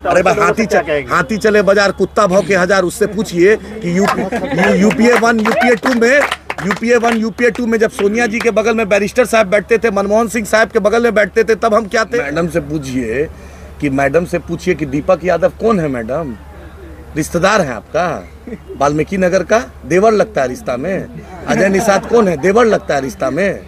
अरे भाई हाथी चले बाजार कुत्ता भौंके हजार, उससे पूछिए कि यूपीए 1 यूपीए 2 में जब सोनिया जी के बगल में बैरिस्टर साहब बैठते थे, मनमोहन सिंह साहब के बगल में बैठते थे, तब हम क्या थे? मैडम से पूछिए कि दीपक यादव कौन है मैडम? रिश्तेदार है आपका? वाल्मीकि नगर का देवर लगता है रिश्ता में। अजय निषाद कौन है? देवर लगता है रिश्ता में।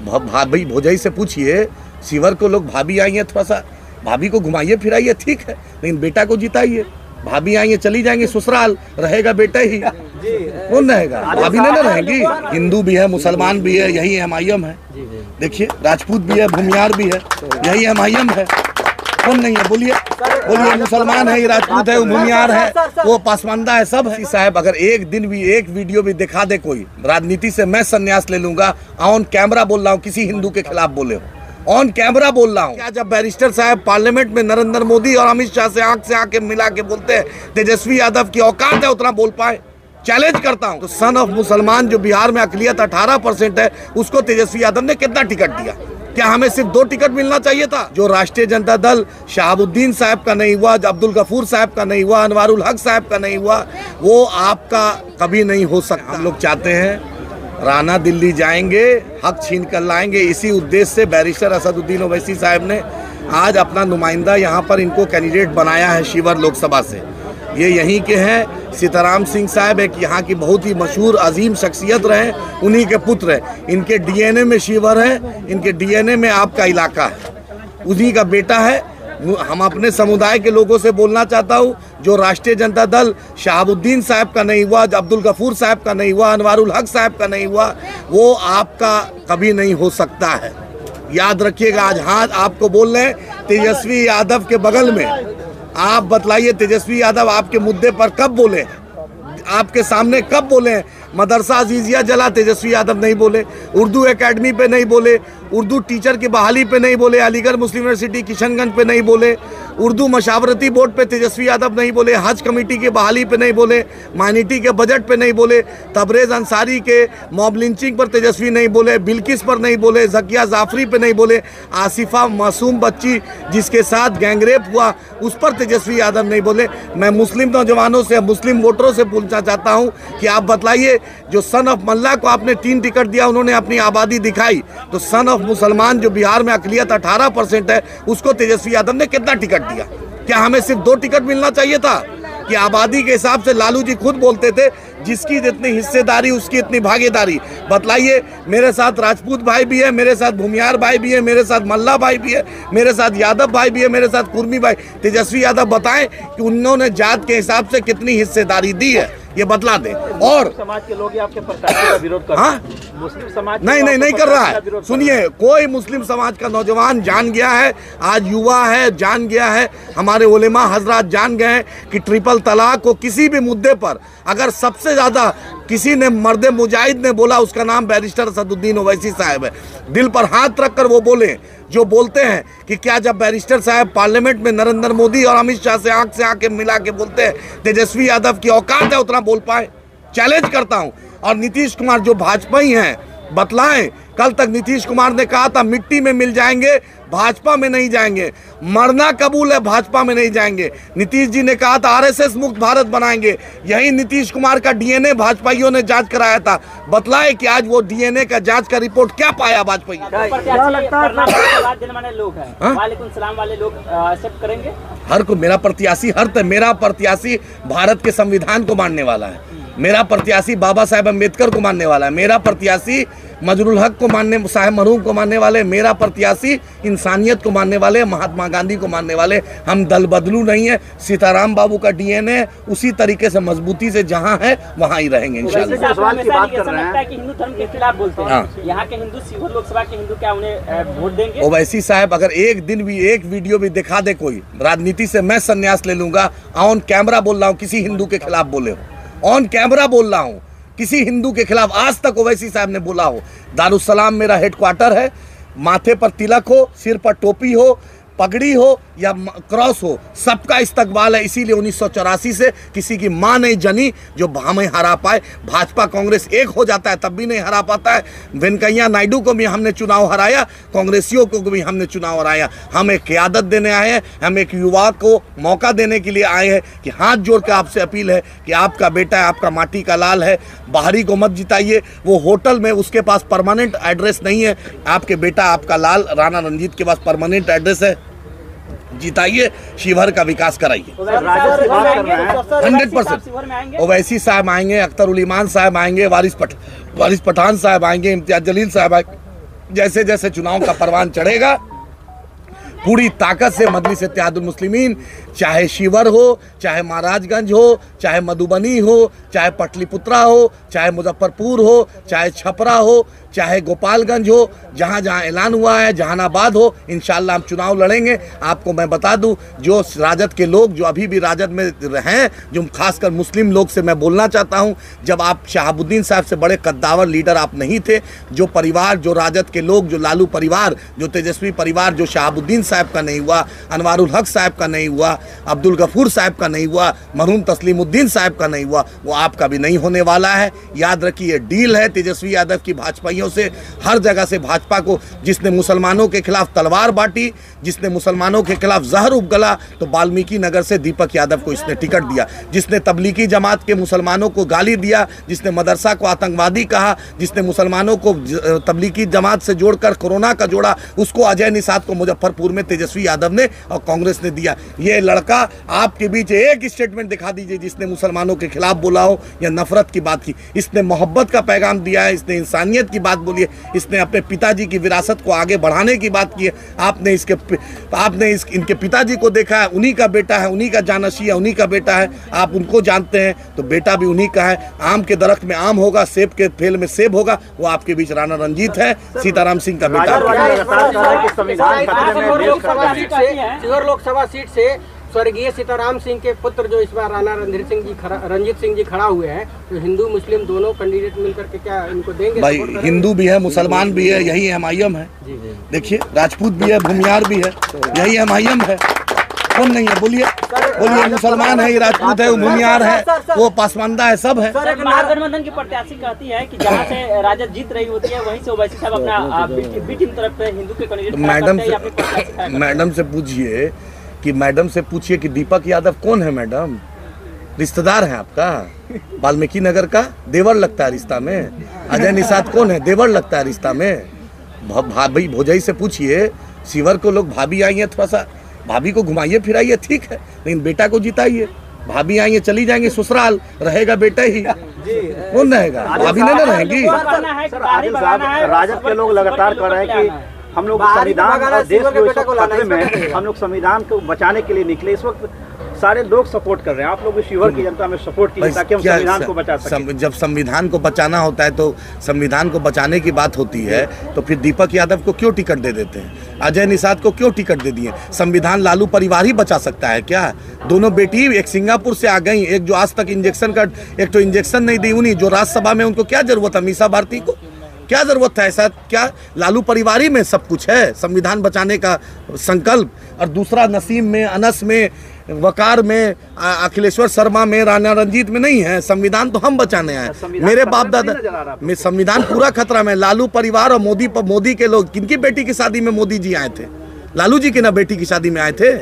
भाभी भोजाई से पूछिए, शिवर को लोग भाभी आई है, थोड़ा सा भाभी को घुमाइए फिराइए, ठीक है, लेकिन बेटा को जिताइए। भाभी आई है चली जाएंगे ससुराल, रहेगा बेटा ही, कौन रहेगा? भाभी नहीं ना रहेंगी। हिंदू भी है, मुसलमान भी है, यही MIM है। देखिए राजपूत भी है, भूमियार भी है, यही MIM है। कौन नहीं है? बोलिए मुसलमान है, राजपूत है, भूमियार है, वो पासमानदा है, सब है। साहब अगर एक दिन भी एक वीडियो भी दिखा दे कोई, राजनीति से मैं संन्यास ले लूंगा। ऑन कैमरा बोल रहा हूँ, किसी हिंदू के खिलाफ बोले हो, ऑन कैमरा बोल रहा हूँ। क्या जब बैरिस्टर साहब पार्लियामेंट में नरेंद्र मोदी और अमित शाह से आंख मिला के बोलते हैं तेजस्वी यादव की औकात है उतना बोल पाए? चैलेंज करता हूँ। तो सन ऑफ मुसलमान जो बिहार में अकलियत 18% है, उसको तेजस्वी यादव ने कितना टिकट दिया? क्या हमें सिर्फ 2 टिकट मिलना चाहिए था? जो राष्ट्रीय जनता दल शहाबुद्दीन साहब का नहीं हुआ, अब्दुल गफूर साहब का नहीं हुआ, अनवारुल हक साहब का नहीं हुआ, वो आपका कभी नहीं हो सकता। हम लोग चाहते हैं राणा दिल्ली जाएंगे, हक छीन कर लाएंगे। इसी उद्देश्य से बैरिस्टर असदुद्दीन ओवैसी साहब ने आज अपना नुमाइंदा यहाँ पर इनको कैंडिडेट बनाया है शिवर लोकसभा से। ये यहीं के हैं। सीताराम सिंह साहब एक यहाँ की बहुत ही मशहूर अजीम शख्सियत रहे, उन्हीं के पुत्र हैं। इनके DNA में शिवर है, इनके DNA में आपका इलाका है, उन्हीं का बेटा है। हम अपने समुदाय के लोगों से बोलना चाहता हूँ, जो राष्ट्रीय जनता दल शहाबुद्दीन साहब का नहीं हुआ, अब्दुल गफूर साहब का नहीं हुआ, अनवारुल हक साहब का नहीं हुआ, वो आपका कभी नहीं हो सकता है। याद रखिएगा। आज हाथ आपको बोल रहे हैं तेजस्वी यादव के बगल में, आप बतलाइए तेजस्वी यादव आपके मुद्दे पर कब बोले, आपके सामने कब बोले? मदरसा अजीजिया जला, तेजस्वी यादव नहीं बोले। उर्दू एकेडमी पे नहीं बोले, उर्दू टीचर की बहाली पे नहीं बोले, अलीगढ़ मुस्लिम यूनिवर्सिटी किशनगंज पे नहीं बोले, उर्दू मशावरती बोर्ड पे तेजस्वी यादव नहीं बोले, हज कमेटी की बहाली पे नहीं बोले, माइनॉरिटी के बजट पे नहीं बोले, तबरेज अंसारी के मॉब लिंचिंग पर तेजस्वी नहीं बोले, बिल्किस पर नहीं बोले, जकिया जाफरी पे नहीं बोले, आसिफा मासूम बच्ची जिसके साथ गैंगरेप हुआ उस पर तेजस्वी यादव नहीं बोले। मैं मुस्लिम नौजवानों से, मुस्लिम वोटरों से पूछना चाहता हूँ कि आप बतलाइए, जो सन ऑफ मल्ला को आपने 3 टिकट दिया, उन्होंने अपनी आबादी दिखाई, तो सन ऑफ मुसलमान जो बिहार में अकलियत 18% है, उसको तेजस्वी यादव ने कितना टिकट दिया? क्या हमें सिर्फ 2 टिकट मिलना चाहिए था? कि आबादी के हिसाब से लालू जी खुद बोलते थे, जिसकी जितनी हिस्सेदारी उसकी इतनी भागीदारी। बतलाइए, मेरे साथ राजपूत भाई भी है, मेरे साथ भूमियार भाई भी है, मेरे साथ मल्ला भाई भी है, मेरे साथ यादव भाई भी है, मेरे साथ कुर्मी भाई। तेजस्वी यादव बताएं कि उन्होंने जात के हिसाब से कितनी हिस्सेदारी दी है, ये बतला दें। और समाज के लोग आपके प्रशासन का विरोध कर रहे हैं। मुस्लिम समाज नहीं कर रहा है। सुनिए, कोई मुस्लिम समाज का नौजवान जान गया है, आज युवा है, जान गया है, हमारे उलेमा हजरात जान गए हैं कि ट्रिपल तलाक को किसी भी मुद्दे पर अगर सबसे ज्यादा किसी ने मर्द मुजाहिद ने बोला, उसका नाम बैरिस्टर असदुद्दीन ओवैसी साहब है। दिल पर हाथ रखकर वो बोले, जो बोलते हैं कि क्या जब बैरिस्टर साहब पार्लियामेंट में नरेंद्र मोदी और अमित शाह से आंख मिला के बोलते हैं तेजस्वी यादव की औकात है उतना बोल पाए? चैलेंज करता हूं। और नीतीश कुमार जो भाजपाई हैं, बतलाएं। कल तक नीतीश कुमार ने कहा था मिट्टी में मिल जाएंगे, भाजपा में नहीं जाएंगे। मरना कबूल है, भाजपा में नहीं जाएंगे। नीतीश जी ने कहा था RSS मुक्त भारत बनाएंगे। यही नीतीश कुमार का DNA भाजपाइयों ने जांच कराया था। बतलाए कि आज वो DNA का जांच का रिपोर्ट क्या पाया भाजपा? क्या लगता है लोग हैं वालेकुम सलाम वाले लोग एक्सेप्ट करेंगे? हर को मेरा प्रत्याशी भारत के संविधान को मानने वाला है, मेरा प्रत्याशी बाबा साहेब अम्बेडकर को मानने वाला है, मेरा प्रत्याशी मजरुल हक को मानने, साहेब मरहूम को मानने वाले, मेरा प्रत्याशी इंसानियत को मानने वाले, महात्मा गांधी को मानने वाले। हम दल बदलू नहीं है। सीताराम बाबू का DNA उसी तरीके से मजबूती से जहां है वहां ही रहेंगे इंशाल्लाह। हिंदू धर्म के खिलाफ बोलते हैं यहाँ के हिंदू, शिवहर लोकसभा के हिंदू, क्या उन्हें वोट देंगे? ओवैसी साहब अगर एक दिन भी एक वीडियो भी दिखा दे कोई, राजनीति से मैं संन्यास ले लूंगा। ऑन कैमरा बोल रहा हूँ, किसी हिंदू के खिलाफ बोले हो, ऑन कैमरा बोल रहा हूँ, किसी हिंदू के खिलाफ आज तक ओवैसी साहब ने बोला हो। दारुसलाम मेरा हेडक्वार्टर है, माथे पर तिलक हो, सिर पर टोपी हो, पगड़ी हो या क्रॉस हो, सबका इस्तकबाल है। इसीलिए 1984 से किसी की मां नहीं जनी जो हमें हरा पाए। भाजपा कांग्रेस एक हो जाता है तब भी नहीं हरा पाता है। वेंकैया नायडू को भी हमने चुनाव हराया, कांग्रेसियों को भी हमने चुनाव हराया। हम एक क़यादत देने आए हैं, हम एक युवा को मौका देने के लिए आए हैं कि हाथ जोड़ के आपसे अपील है कि आपका बेटा है, आपका माटी का लाल है, बाहरी को मत जिताइए। वो होटल में उसके पास परमानेंट एड्रेस नहीं है, आपके बेटा आपका लाल राणा रणजीत के पास परमानेंट एड्रेस है, जिताइए, शिवहर का विकास कराइए। 100% ओवैसी साहब आएंगे, अख्तर उल ईमान साहब आएंगे, वारिस पठान साहब आएंगे, इम्तियाज जलील साहब आएंगे। जैसे जैसे चुनाव का परवान चढ़ेगा पूरी ताकत से मजलिस इत्तेहादुल मुस्लिमीन, चाहे शिवर हो, चाहे महाराजगंज हो, चाहे मधुबनी हो, चाहे पटलिपुत्रा हो, चाहे मुजफ्फरपुर हो, चाहे छपरा हो, चाहे गोपालगंज हो, जहाँ जहाँ ऐलान हुआ है, जहानाबाद हो, इंशाअल्लाह हम चुनाव लड़ेंगे। आपको मैं बता दूं, जो राजद के लोग जो अभी भी राजद में हैं, जो खासकर मुस्लिम लोग से मैं बोलना चाहता हूं, जब आप शहाबुद्दीन साहब से बड़े कद्दावर लीडर आप नहीं थे, जो परिवार, जो राजद के लोग, जो लालू परिवार, जो तेजस्वी परिवार, जो शहाबुद्दीन साहब का नहीं हुआ, अनवारुल हक साहब का नहीं हुआ, अब्दुल गफूर साहब का नहीं हुआ, मरहूम तस्लीमुद्दीन साहब का नहीं हुआ, वो आपका भी नहीं होने वाला है। याद रखिए, डील है तेजस्वी यादव की भाजपाइयों से, हर जगह से भाजपा को, जिसने मुसलमानों के खिलाफ तलवार बांटी, जिसने मुसलमानों के खिलाफ जहर उगला, तो वाल्मीकि नगर से दीपक यादव को इसने टिकट दिया। जिसने तबलीगी जमात के मुसलमानों को गाली दिया, जिसने मदरसा को आतंकवादी कहा, जिसने मुसलमानों को तबलीगी जमात से जोड़कर कोरोना का जोड़ा, उसको अजय निषाद को मुजफ्फरपुर में तेजस्वी यादव ने और कांग्रेस ने दिया। ये लड़का, आपके बीच एक स्टेटमेंट दिखा दीजिए जिसने मुसलमानों के खिलाफ बोला हो या नफरत की बात की। इसने मोहब्बत का पैगाम दिया है, इसने इंसानियत की बात बोली है, इसने अपने पिताजी की विरासत को आगे बढ़ाने की बात की है। आपने इनके पिताजी को देखा है, उन्हीं का बेटा है, उन्हीं का जानशी है, उन्हीं का बेटा है, आप उनको जानते हैं, तो बेटा भी उन्हीं का है। आम के दरख्त में आम होगा, सेब के फेल में सेब होगा, वो आपके बीच राणा रंजीत है, सीताराम सिंह का बेटा। लोकसभा सीट से स्वर्गीय सीताराम सिंह के पुत्र जो इस बार राणा रंजीत सिंह जी खड़ा हुए हैं, तो हिंदू मुस्लिम दोनों कैंडिडेट मिलकर के क्या इनको देंगे? भाई, हिंदू भी है, मुसलमान भी है, यही MIM है। देखिए, राजपूत भी है, भूमियार भी है, यही MIM है। कौन नहीं है? बोलिए बोलिए। मुसलमान है, राजपूत है, भूमियार है, वो पासमानदा है, सब है। महागठबंधन की प्रत्याशी कहती है कि जहाँ से राजद जीत रही होती है वहीं से ओवैसी साहब अपना बी टीम तरफ पे हिंदू के कैंडिडेट। मैडम से पूछिए कि दीपक यादव कौन है मैडम? रिश्तेदार है आपका? वाल्मीकि नगर का देवर लगता है रिश्ता में। अजय निषाद कौन है? देवर लगता है रिश्ता में। भाभी भोजई से पूछिए, शिवर को लोग भाभी आई है, थोड़ा सा भाभी को घुमाइए फिराइए, ठीक है, लेकिन बेटा को जिताइए। भाभी आई है, चली जाएंगे ससुराल, रहेगा बेटा ही, कौन रहेगा? भाभी नहीं ना रहेंगी। राजद के लोग लगातार कह रहे हैं कि हम लोग संविधान और देश को खतरे में, हम लोग संविधान को बचाने के लिए निकले। इस वक्त सारे लोग सपोर्ट कर रहे हैं, आप लोग भी शिवहर की जनता में सपोर्ट कीजिए ताकि हम संविधान को बचा सकें। जब संविधान को बचाना होता है तो संविधान को बचाने की बात होती है, तो फिर दीपक यादव को क्यों टिकट दे देते हैं? अजय निषाद को क्यों टिकट दे दिए? संविधान लालू परिवार ही बचा सकता है क्या? दोनों बेटी एक सिंगापुर से आ गई, एक जो आज तक एक तो इंजेक्शन नहीं दी उन्हीं, जो राज्यसभा में, उनको क्या जरूरत है? मीसा भारती को क्या जरूरत है? ऐसा क्या लालू परिवार ही में सब कुछ है, संविधान बचाने का संकल्प? और दूसरा नसीम में, अनस में, वकार में, अखिलेश्वर शर्मा में, राणा रंजीत में नहीं है। संविधान तो हम बचाने आए, मेरे बाप दादा में संविधान पूरा खतरा में। लालू परिवार और मोदी के लोग, किनकी बेटी की शादी में मोदी जी आए थे? लालू जी के ना बेटी की शादी में आए थे,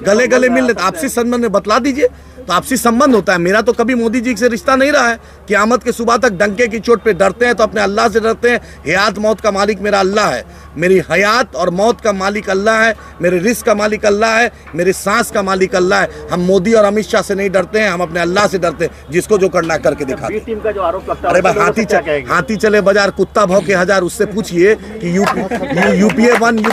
गले गले मिल रहे। आपसी संबंध में बतला दीजिए, तो आपसी संबंध होता है। मेरा तो कभी मोदी जी से रिश्ता नहीं रहा है। क़यामत के सुबह तक डंके की चोट पे डरते हैं तो अपने अल्लाह से डरते हैं। हयात मौत का मालिक मेरा अल्लाह है, मेरी हयात और मौत का मालिक अल्लाह है, मेरे रिस्क का मालिक अल्लाह है, मेरी सांस का मालिक अल्लाह है। हम मोदी और अमित शाह से नहीं डरते हैं, हम अपने अल्लाह से डरते हैं, जिसको जो करना करके दिखाते हैं। टीम का जो आरोप लगता है, अरे भाई, हाथी चले बाजार, कुत्ता भौंके के हजार। उससे पूछिए कि यूपीए 1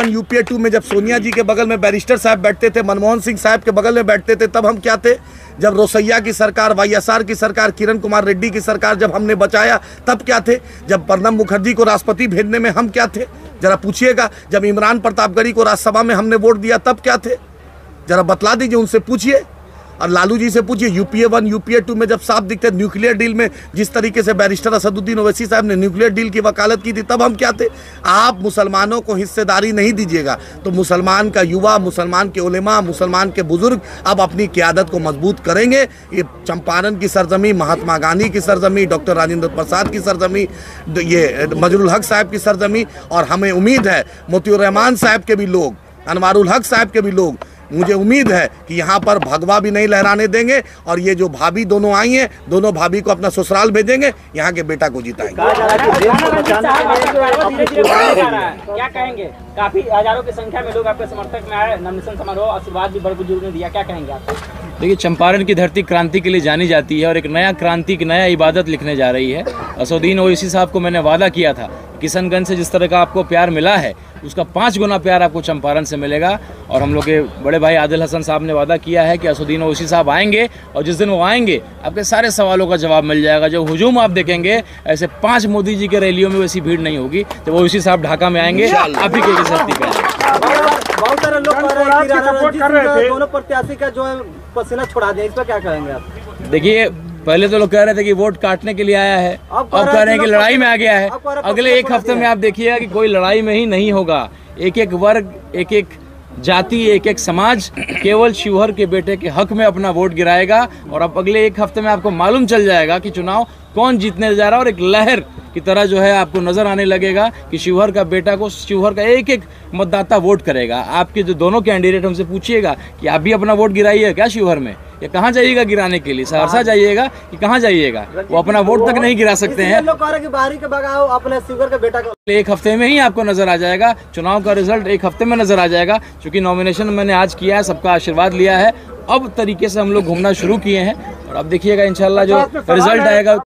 यूपीए 2 में जब सोनिया जी के बगल में बैरिस्टर साहब बैठते थे, मनमोहन सिंह साहब के बगल में बैठते थे, तब हम क्या थे? जब रोसैया की सरकार, YSR की सरकार, किरण कुमार रेड्डी की सरकार जब हमने बचाया, तब क्या थे? जब प्रणब मुखर्जी को राष्ट्रपति भेजने में हम क्या थे? जरा पूछिएगा। जब इमरान प्रतापगढ़ी को राज्यसभा में हमने वोट दिया, तब क्या थे? जरा बतला दीजिए, उनसे पूछिए। और लालू जी से पूछिए यूपीए 1 यूपीए 2 में जब साफ दिखते न्यूक्लियर डील में जिस तरीके से बैरिस्टर असदुद्दीन ओवैसी साहब ने न्यूक्लियर डील की वकालत की थी, तब हम क्या थे। आप मुसलमानों को हिस्सेदारी नहीं दीजिएगा तो मुसलमान का युवा, मुसलमान के उलेमा, मुसलमान के बुजुर्ग अब अपनी क़यादत को मजबूत करेंगे। ये चंपारण की सरजमी, महात्मा गांधी की सरजमी, डॉक्टर राजेंद्र प्रसाद की सरजमी, ये मजरुल हक साहब की सरजमी, और हमें उम्मीद है मोतियुर रहमान साहब के भी लोग, अनवारुल हक साहब के भी लोग, मुझे उम्मीद है कि यहाँ पर भगवा भी नहीं लहराने देंगे और ये जो भाभी दोनों आई हैं, दोनों भाभी को अपना ससुराल भेजेंगे, यहाँ के बेटा को जिताएंगे। क्या कहेंगे? काफी हजारों की संख्या में लोग आपके समर्थक में आए, नवनिर्वाचन समारोह, आशीर्वाद भी बड़े बुजुर्ग ने दिया, क्या कहेंगे आप? देखिए, चंपारण की धरती क्रांति के लिए जानी जाती है और एक नया क्रांति की नया इबादत लिखने जा रही है। असदुद्दीन ओवैसी साहब को मैंने वादा किया था, किशनगंज से जिस तरह का आपको प्यार मिला है उसका 5 गुना प्यार आपको चंपारण से मिलेगा। और हम लोग के बड़े भाई आदिल हसन साहब ने वादा किया है कि असदुद्दीन ओवैसी साहब आएंगे और जिस दिन वो आएंगे आपके सारे सवालों का जवाब मिल जाएगा। जो हुजूम आप देखेंगे ऐसे 5 मोदी जी के रैलियों में वैसी भीड़ नहीं होगी। तो ओवैसी साहब ढाका में आएंगे, आप ही की धरती पे। बहुत सारे लोग कह रहे हैं कि राणा रणजीत सिंह दोनों प्रत्याशी का जो है पसीना छुड़ा दिया, इस पर क्या कहेंगे आप? देखिए, पहले तो लोग कह रहे थे कि वोट काटने के लिए आया है, अब कह रहे हैं कि लड़ाई में आ गया है। अगले 1 हफ्ते में आप देखिएगा कि कोई लड़ाई में ही नहीं होगा। एक एक वर्ग, एक एक जाति, एक एक समाज केवल शिवहर के बेटे के हक में अपना वोट गिराएगा। और अब अगले 1 हफ्ते में आपको मालूम चल जाएगा कि चुनाव कौन जीतने जा रहा है और एक लहर की तरह जो है आपको नजर आने लगेगा कि शिवहर का बेटा को, शिवहर का एक एक मतदाता वोट करेगा। आपके जो दोनों कैंडिडेट हमसे पूछिएगा कि आप भी अपना वोट गिराइए क्या शिवहर में, या कहाँ जाइएगा गिराने के लिए, सहरसा जाइएगा कि कहाँ जाइएगा, वो अपना वोट तक नहीं गिरा सकते हैं। लोग कह रहे हैं कि बाहरी के बगाओ अपने शिवहर के बेटा को 1 हफ्ते में ही आपको नजर आ जाएगा। चुनाव का रिजल्ट 1 हफ्ते में नजर आ जाएगा। क्योंकि नॉमिनेशन मैंने आज किया है, सबका आशीर्वाद लिया है, अब तरीके से हम लोग घूमना शुरू किए हैं और अब देखिएगा इंशाल्लाह जो रिजल्ट आएगा